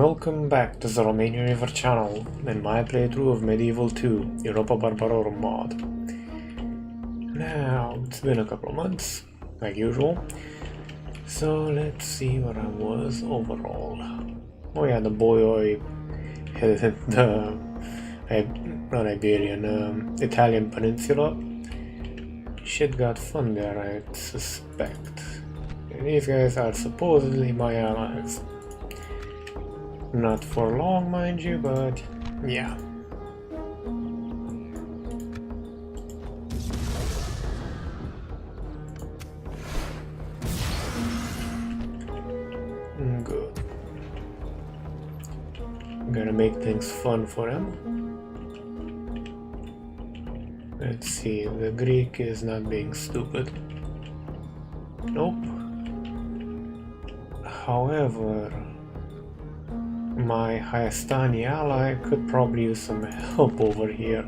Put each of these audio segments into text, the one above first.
Welcome back to the Romanian Reaver channel and my playthrough of Medieval 2 Europa Barbarorum mod. Now, it's been a couple of months, like usual, so let's see where I was overall. Oh yeah, the boy headed the not Iberian, Italian peninsula. Shit got fun there, I suspect. And these guys are supposedly my allies. Not for long, mind you, but yeah. Good. Gotta make things fun for him. Let's see, the Greek is not being stupid. Nope. However, my Hayastani ally could probably use some help over here,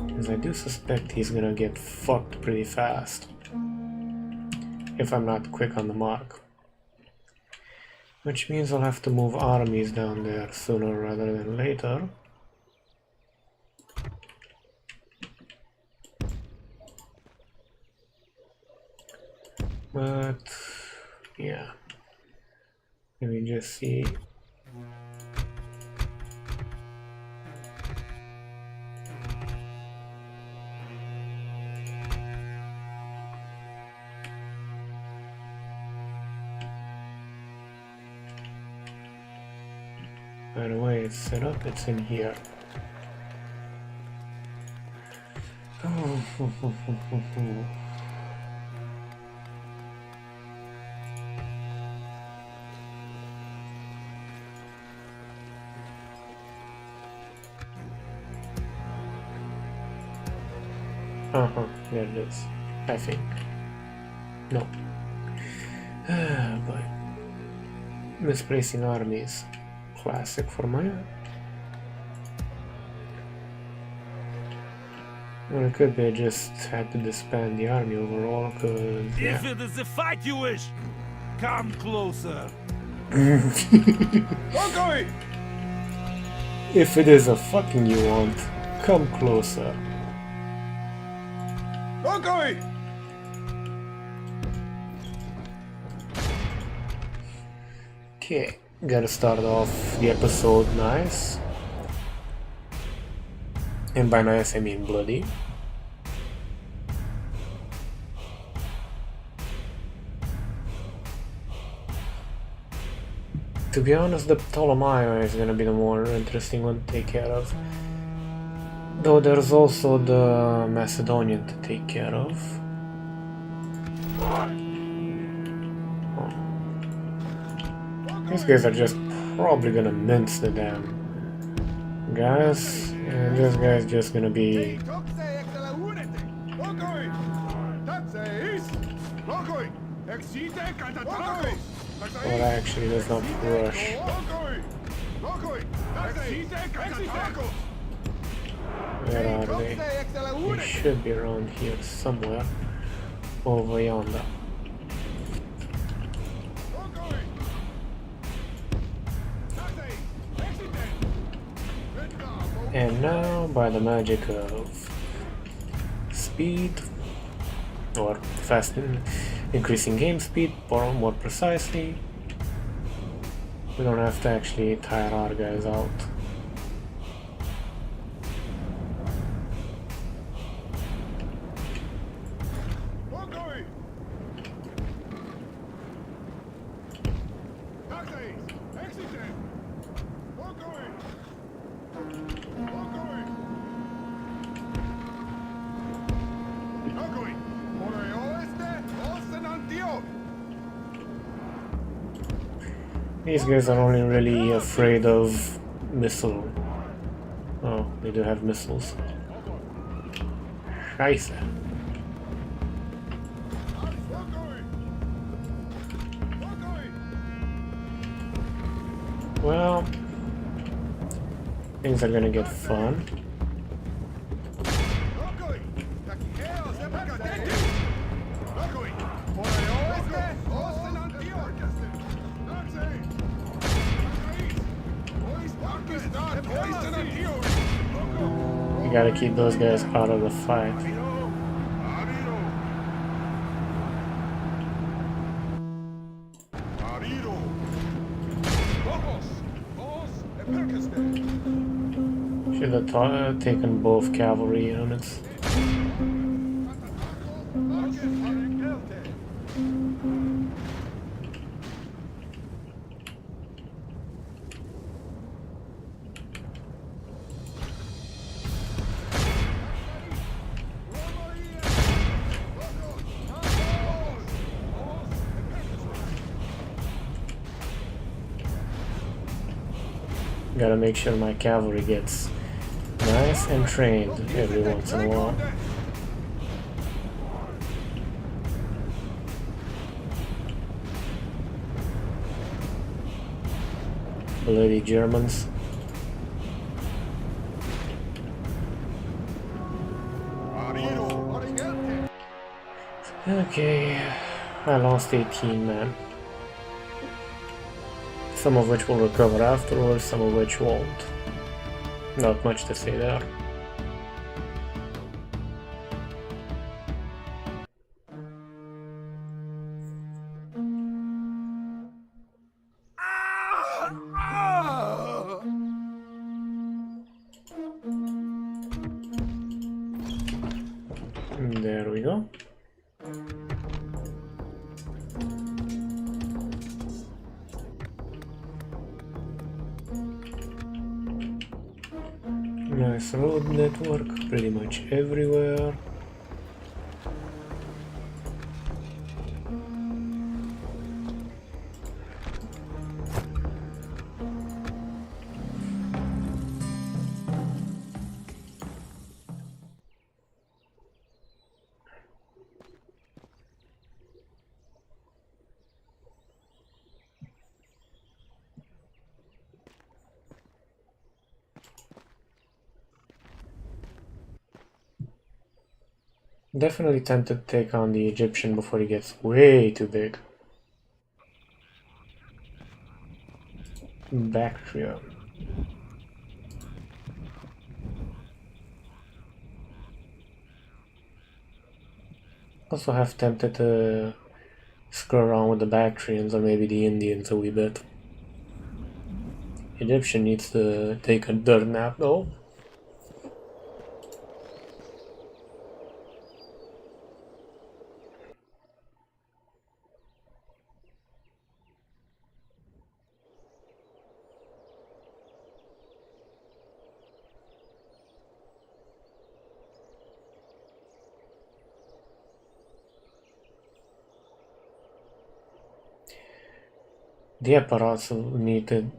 because I do suspect he's gonna get fucked pretty fast if I'm not quick on the mark. Which means I'll have to move armies down there sooner rather than later. But yeah, let me just see. By the way, it's set up, it's in here. There it is, I think. No. But misplacing armies. Classic for my... Well, it could be I just had to disband the army overall, cause... Yeah. If it is a fight you wish, come closer. If it is a fucking you want, come closer. Okay, gotta start off the episode nice. And by nice I mean bloody. To be honest, the Ptolemy is gonna be the more interesting one to take care of. Though there's also the Macedonian to take care of. These guys are just probably gonna mince the damn guys, and this guy's just gonna be... Well, actually, there's not rush. Where are they? They should be around here somewhere. Over yonder. And now, by the magic of speed, or increasing game speed, or more precisely, we don't have to actually tire our guys out. These guys are only really afraid of missile. Oh, they do have missiles. Scheiße. Well, things are gonna get fun. You gotta keep those guys out of the fight. Should have taken both cavalry units. Gotta make sure my cavalry gets nice and trained every once in a while. Bloody Germans. Okay, I lost 18 men. Some of which will recover afterwards, some of which won't. Not much to say there. There we go. Nice road network pretty much everywhere. Definitely tempted to take on the Egyptian before he gets way too big. Bactria. Also have tempted to screw around with the Bactrians or maybe the Indians a wee bit. Egyptian needs to take a dirt nap though. The Epirotes need to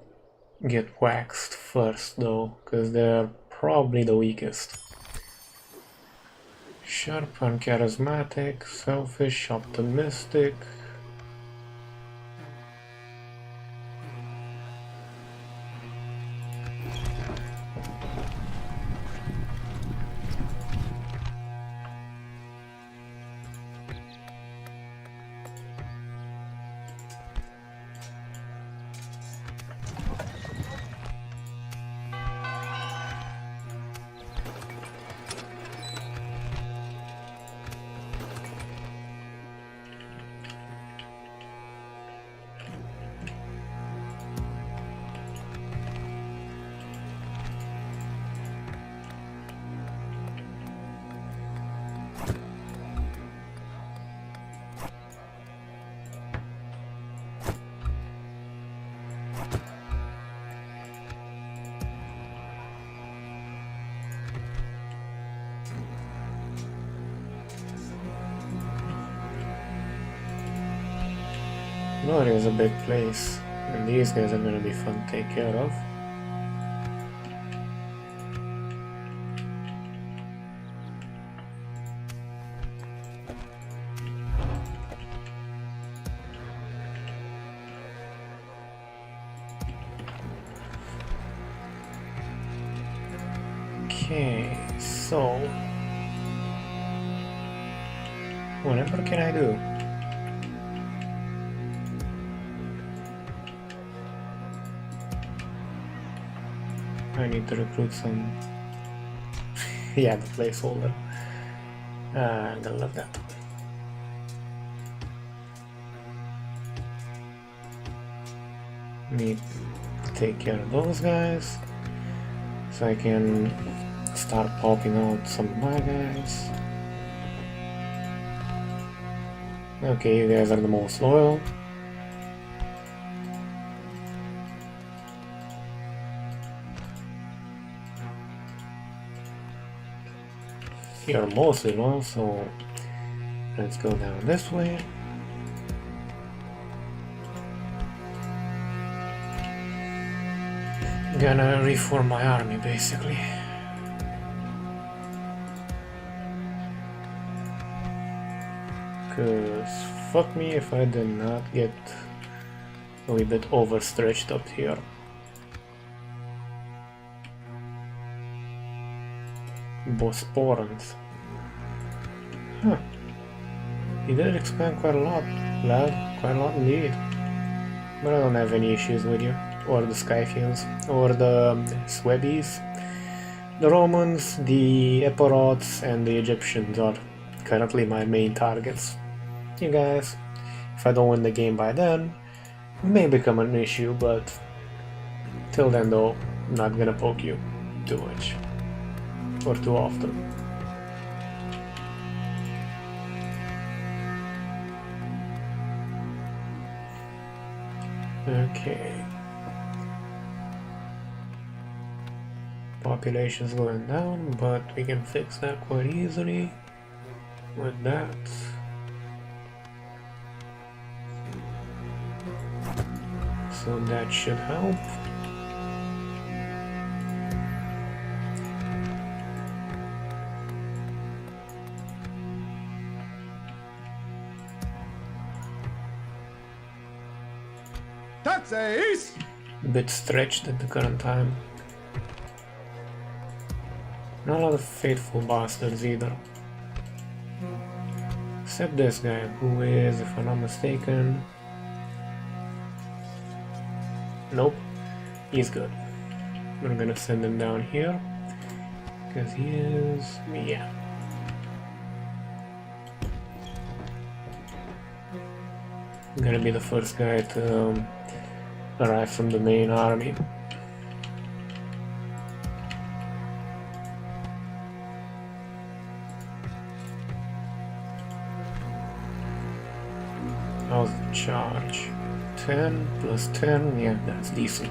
get waxed first though, because they're probably the weakest. Sharp, uncharismatic, selfish, optimistic. Glory is a big place, and these guys are gonna be fun to take care of. Okay, so whatever can I do? I need to recruit some. Yeah, the placeholder. I'm gonna love that. Need to take care of those guys so I can start popping out some of my guys. Okay, you guys are the most loyal. You're mostly loyal, so let's go down this way. Gonna reform my army basically. Cause fuck me if I did not get a little bit overstretched up here. Bosporans. Huh. He did expand quite a lot, lad. Quite a lot indeed. But I don't have any issues with you. Or the Scythians. Or the Swebbies. The Romans, the Epirotes, and the Egyptians are currently my main targets. You guys, if I don't win the game by then, it may become an issue, but till then though, I'm not gonna poke you too much. Or too often. Okay. Population's going down, but we can fix that quite easily with that. So that should help. Taxis! A bit stretched at the current time. Not a lot of faithful bastards either. Except this guy, who is, if I'm not mistaken... Nope, he's good. I'm gonna send him down here, because he is... yeah. I'm gonna be the first guy to arrive from the main army. How's the charge? 10 plus 10, yeah, that's decent.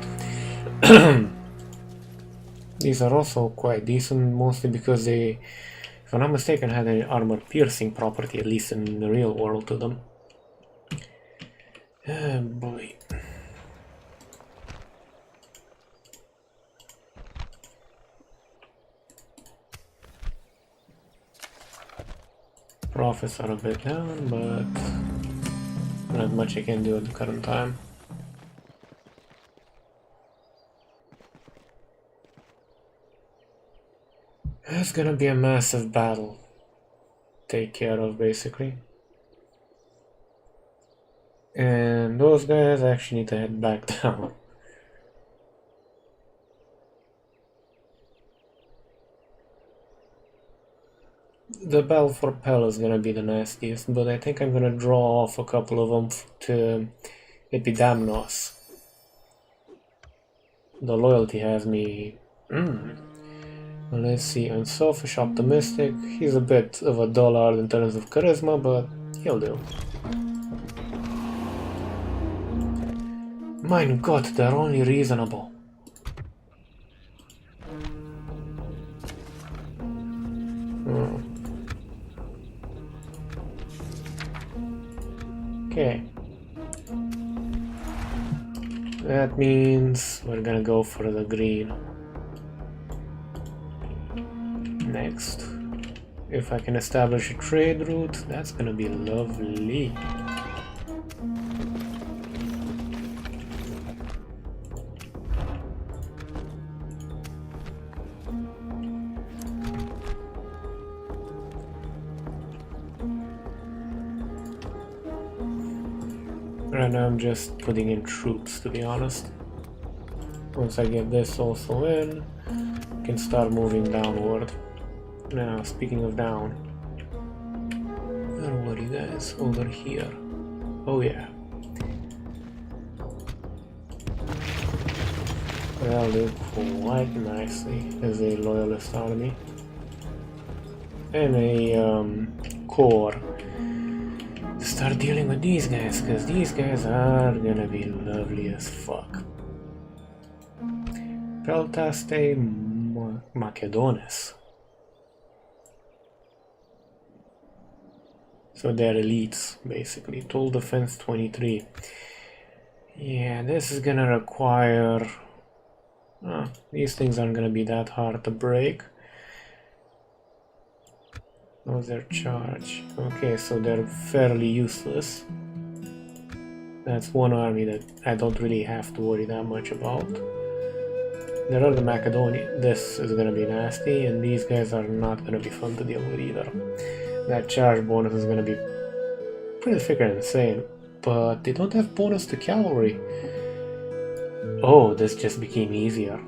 These are also quite decent, mostly because they, if I'm not mistaken, had an armor piercing property, at least in the real world, to them. Oh boy. Profits are a bit down, but not much I can do at the current time. It's gonna be a massive battle. Take care of, basically. And those guys actually need to head back down. The battle for Pell is gonna be the nastiest, but I think I'm gonna draw off a couple of them to Epidamnos. The loyalty has me... Let's see, unselfish, optimistic. He's a bit of a dullard in terms of charisma, but he'll do. Mein Gott, they're only reasonable. Okay. That means we're gonna go for the green. Next. If I can establish a trade route, that's gonna be lovely. Right now I'm just putting in troops, to be honest. Once I get this also in, I can start moving downward. Now, speaking of down, where were you guys? Over here. Oh yeah. That'll do quite nicely as a loyalist army. And a core to start dealing with these guys, because these guys are gonna be lovely as fuck. Peltaste Macedones. So they're elites, basically. Tool defense 23. Yeah, this is gonna require... these things aren't gonna be that hard to break. What's their charge? Okay, so they're fairly useless. That's one army that I don't really have to worry that much about. There are the Macedonian. This is gonna be nasty, and these guys are not gonna be fun to deal with either. That charge bonus is gonna be pretty freaking insane, but they don't have bonus to cavalry. Oh, this just became easier.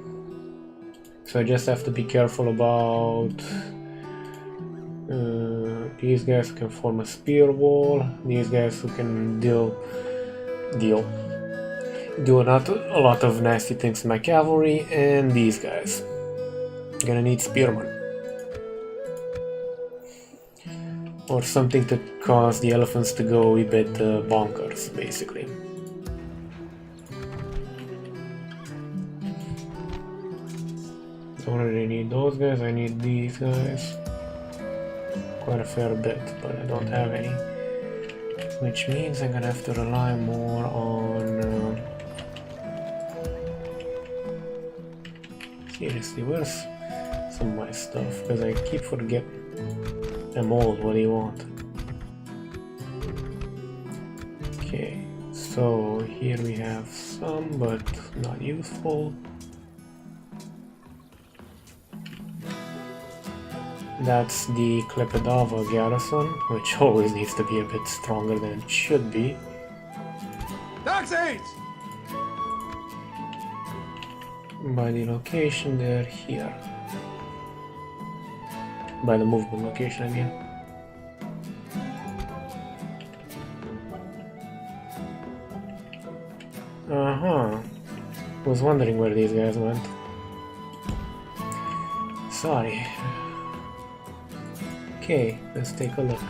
So I just have to be careful about these guys who can form a spear wall, these guys who can do not a lot of nasty things to my cavalry, and these guys. Gonna need spearmen. Or something to cause the elephants to go a bit bonkers, basically. Don't really need those guys, I need these guys. Quite a fair bit, but I don't have any. Which means I'm gonna have to rely more on... seriously, where's some of my stuff? Because I keep forgetting. I'm old, what do you want? Okay, so here we have some, but not useful. That's the Klepidava garrison, which always needs to be a bit stronger than it should be. Taxis! By the location, they're here. By the movement location, I mean. Was wondering where these guys went. Sorry. Okay, let's take a look.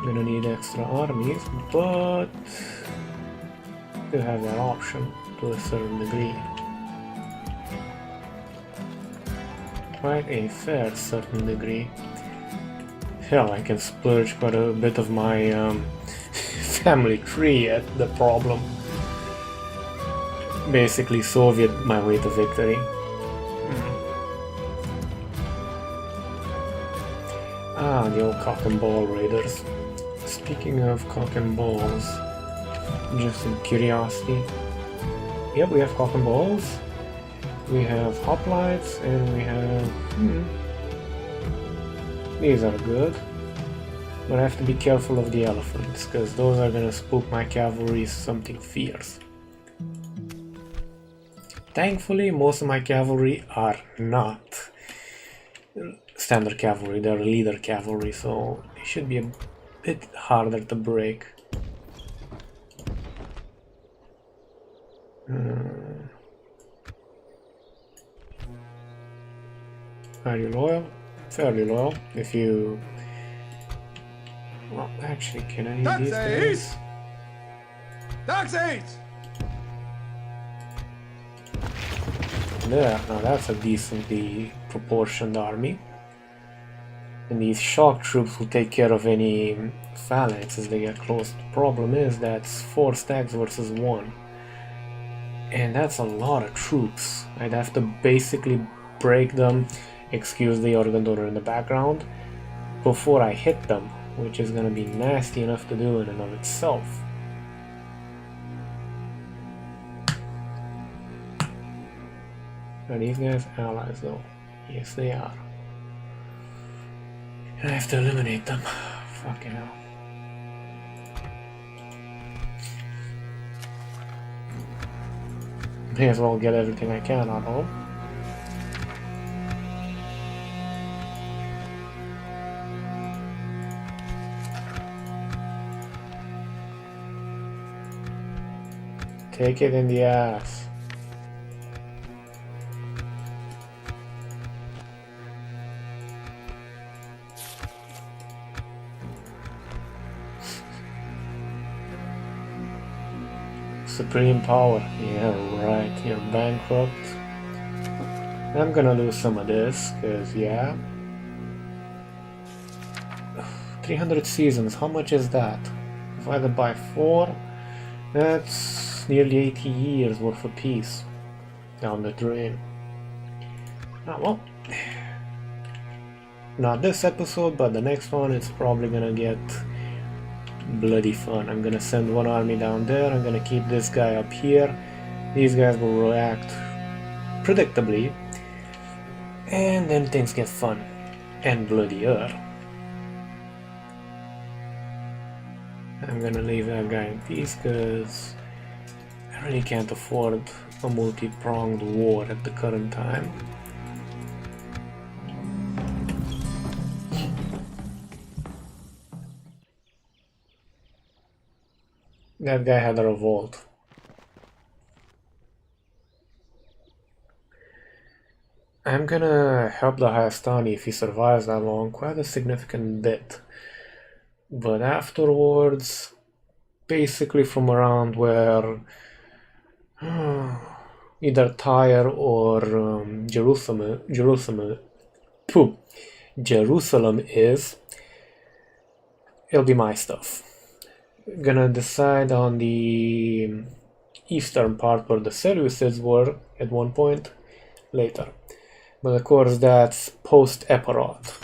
Gonna need extra armies, but you have that option to a certain degree. Quite a fair certain degree. Hell, I can splurge quite a bit of my family tree at the problem. Basically Soviet my way to victory. Ah, the old cock and ball raiders. Speaking of cock and balls, just some curiosity. Yep, we have cock and balls. We have hoplites, and we have... these are good. But I have to be careful of the elephants, because those are gonna spook my cavalry something fierce. Thankfully, most of my cavalry are not standard cavalry, they're leader cavalry, so it should be a bit harder to break. Are you loyal? Fairly loyal. If you... well, actually, can I need these guys? Taxis! There, now that's a decently proportioned army. And these shock troops will take care of any phalanx as they get close. The problem is that's 4 stacks versus 1. And that's a lot of troops. I'd have to basically break them, excuse the organ donor in the background, before I hit them, which is gonna be nasty enough to do in and of itself. Are these guys allies though? Yes, they are. And I have to eliminate them. Fucking hell. May as well get everything I can out of them. Take it in the ass. Supreme power. Yeah, right. You're bankrupt. I'm gonna lose some of this, cause yeah. 300 seasons, how much is that? Divided by 4, that's nearly 80 years worth of peace down the drain. Ah, well, not this episode, but the next one it's probably gonna get bloody fun. I'm gonna send one army down there, I'm gonna keep this guy up here. These guys will react predictably, and then things get fun and bloodier. I'm gonna leave that guy in peace because I really can't afford a multi-pronged war at the current time. That guy had a revolt. I'm gonna help the Hayastani if he survives that long, quite a significant bit. But afterwards, basically from around where either Tyre or Jerusalem is, it'll be my stuff. Gonna decide on the eastern part where the Seleucids were at one point later. But of course that's post-Epirote.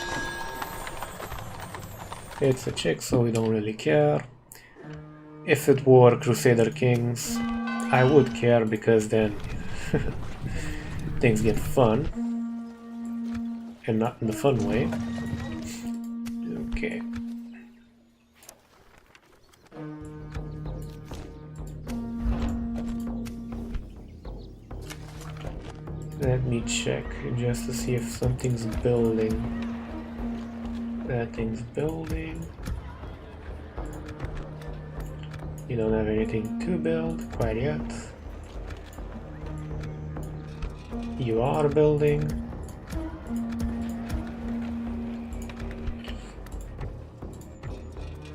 It's a chick, so we don't really care. If it were Crusader Kings, I would care because then things get fun. And not in the fun way. Okay. Let me check just to see if something's building. That thing's building. You don't have anything to build quite yet. You are building.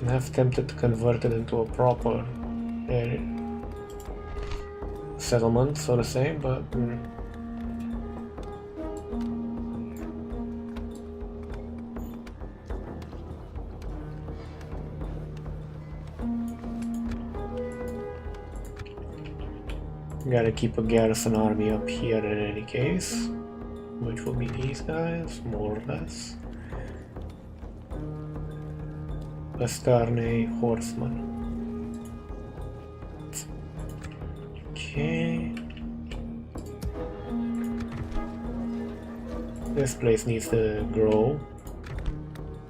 I'm half tempted to convert it into a proper settlement, so to say, but gotta keep a garrison army up here in any case, which will be these guys, more or less. Bastarne horseman. Okay. This place needs to grow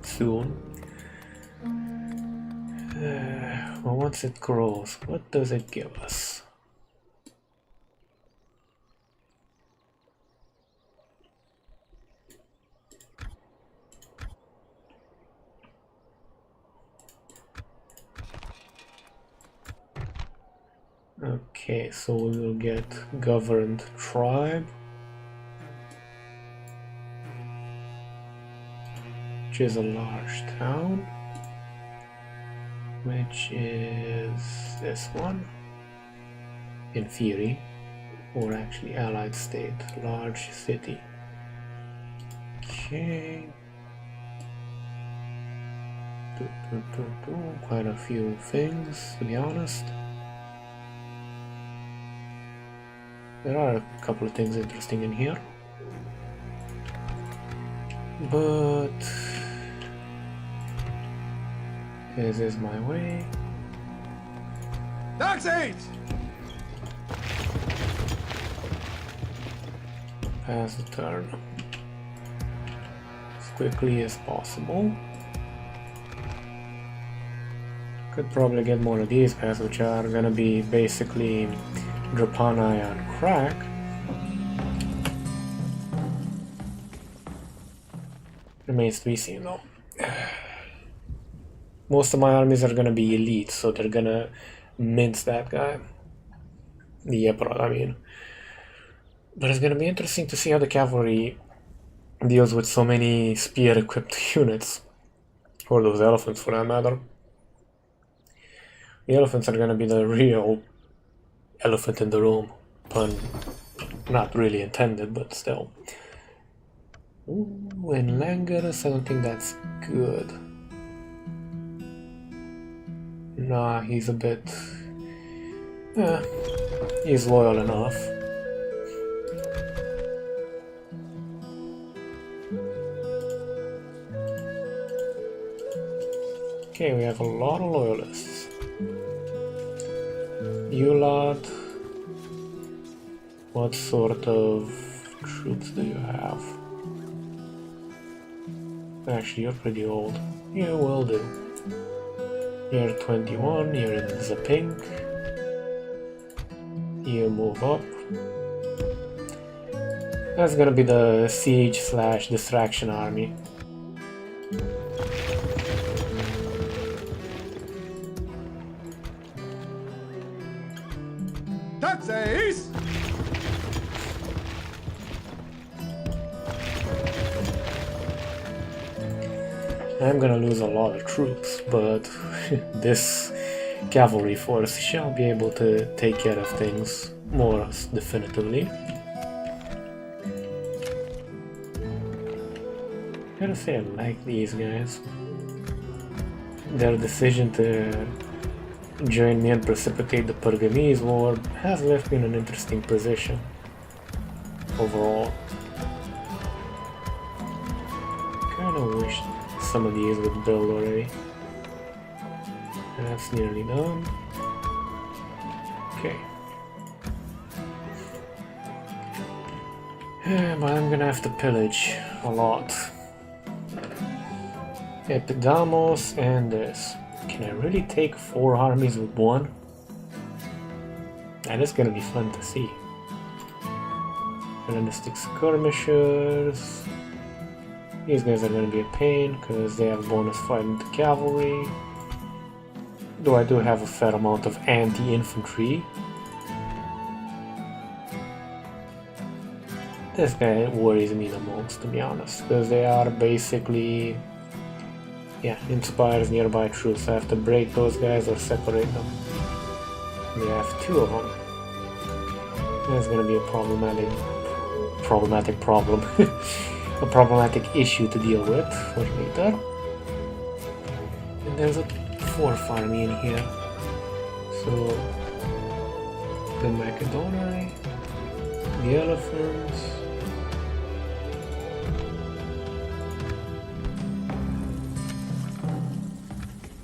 soon. Well, once it grows, what does it give us? Okay, so we will get governed tribe, which is a large town, which is this one, in theory, or actually allied state, large city. Okay. Quite a few things, to be honest. There are a couple of things interesting in here, but this is my way. Taxi! Pass the turn as quickly as possible. Could probably get more of these guys, which are gonna be basically Drapani on crack. Remains to be seen though. Most of my armies are gonna be elite, so they're gonna mince that guy. The Epirotes, I mean. But it's gonna be interesting to see how the cavalry deals with so many spear-equipped units. Or those elephants, for that matter. The elephants are gonna be the real elephant in the room. Pun not really intended, but still. Ooh, and Langerus, I don't think that's good. Nah, he's a bit... he's loyal enough. Okay, we have a lot of loyalists. You lot, what sort of troops do you have? Actually, you're pretty old. You will do. You're 21, you're in the pink. You move up. That's gonna be the siege/distraction army. Taxis! I'm gonna lose a lot of troops, but this cavalry force shall be able to take care of things more definitively. Gotta say I like these guys. Their decision to join me and precipitate the Pergamese war has left me in an interesting position overall. Kinda wish some of these would build already. That's nearly done. Okay. But I'm gonna have to pillage a lot. Epidamos and this. Can I really take 4 armies with one? That is gonna be fun to see. Hellenistic skirmishers. These guys are gonna be a pain because they have bonus fighting to cavalry. Though I do have a fair amount of anti-infantry. This guy worries me the most, to be honest, because they are basically, yeah, inspires nearby troops. I have to break those guys or separate them. We have 2 of them. That's gonna be a problematic problem. A problematic issue to deal with for later. And there's a 4th army in here. So the Macedoni, the elephants.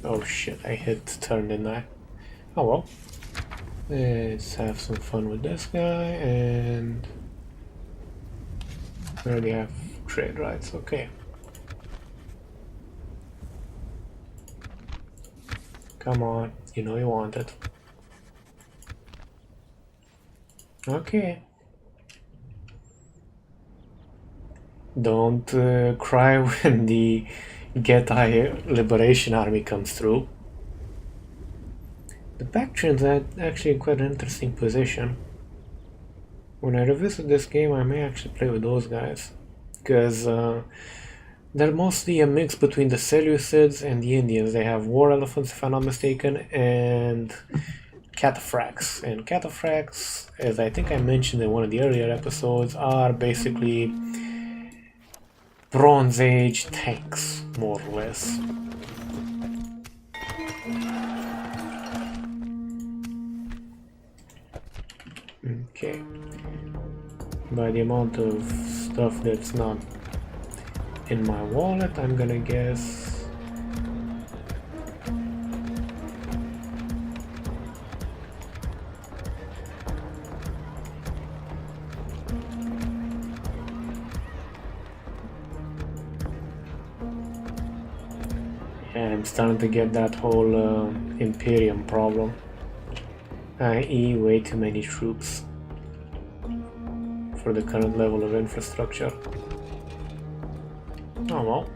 Oh shit, I hit turn, didn't I? Oh well. Let's have some fun with this guy, and we already have trade rights, okay. Come on, you know you want it. Okay. Don't cry when the Gab.ai Liberation Army comes through. The Bactrians are actually in quite an interesting position. When I revisit this game, I may actually play with those guys. Because they're mostly a mix between the Seleucids and the Indians. They have war elephants, if I'm not mistaken, and cataphracts. And cataphracts, as I think I mentioned in one of the earlier episodes, are basically Bronze Age tanks, more or less. Okay. By the amount of stuff that's not in my wallet, I'm gonna guess I'm starting to get that whole Imperium problem. i.e. way too many troops for the current level of infrastructure. Oh well.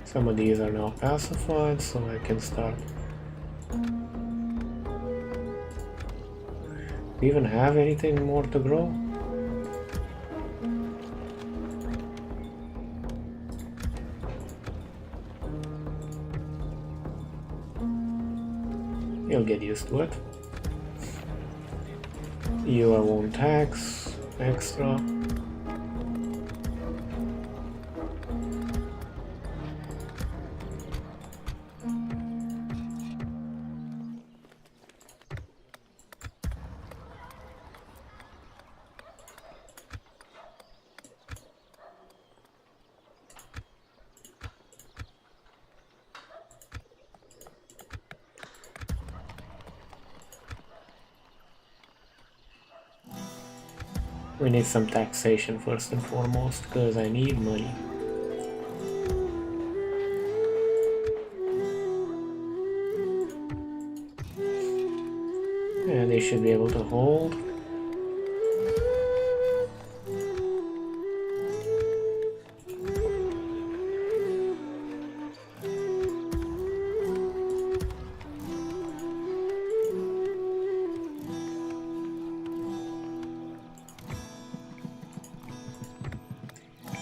Some of these are now pacified, so I can start. Do you even have anything more to grow? You'll get used to it. You I won't tax extra. We need some taxation first and foremost, because I need money. And they should be able to hold.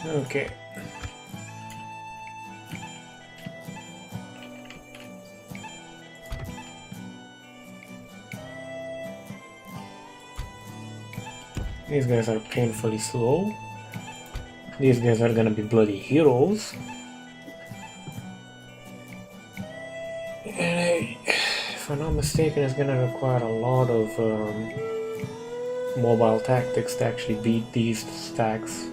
Okay. These guys are painfully slow. These guys are gonna be bloody heroes. And if I'm not mistaken, it's gonna require a lot of mobile tactics to actually beat these stacks.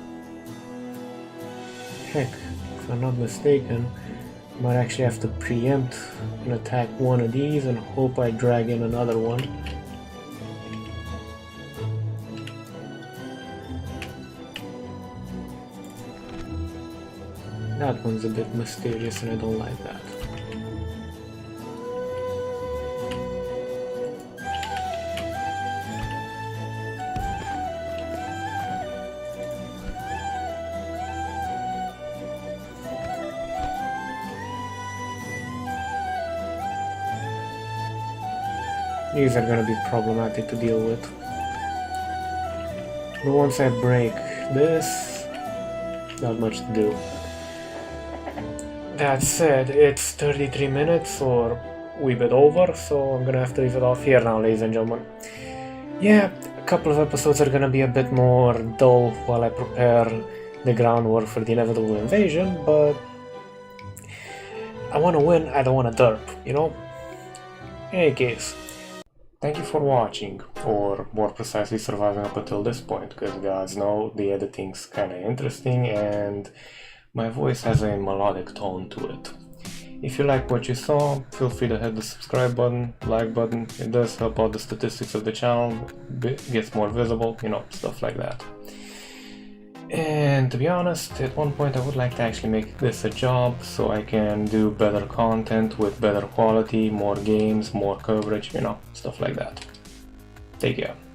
Heck, if I'm not mistaken, I might actually have to preempt and attack one of these and hope I drag in another one. That one's a bit mysterious and I don't like that. These are gonna be problematic to deal with. But once I break this, not much to do. That said, it's 33 minutes or a wee bit over, so I'm gonna have to leave it off here now, ladies and gentlemen. Yeah, a couple of episodes are gonna be a bit more dull while I prepare the groundwork for the inevitable invasion, but I wanna win, I don't wanna derp, you know? In any case, thank you for watching, or more precisely surviving up until this point, because guys know the editing's kinda interesting and my voice has a melodic tone to it. If you like what you saw, feel free to hit the subscribe button, like button. It does help out the statistics of the channel, gets more visible, you know, stuff like that. And to be honest, at one point I would like to actually make this a job so I can do better content with better quality, more games, more coverage, you know, stuff like that. Take care.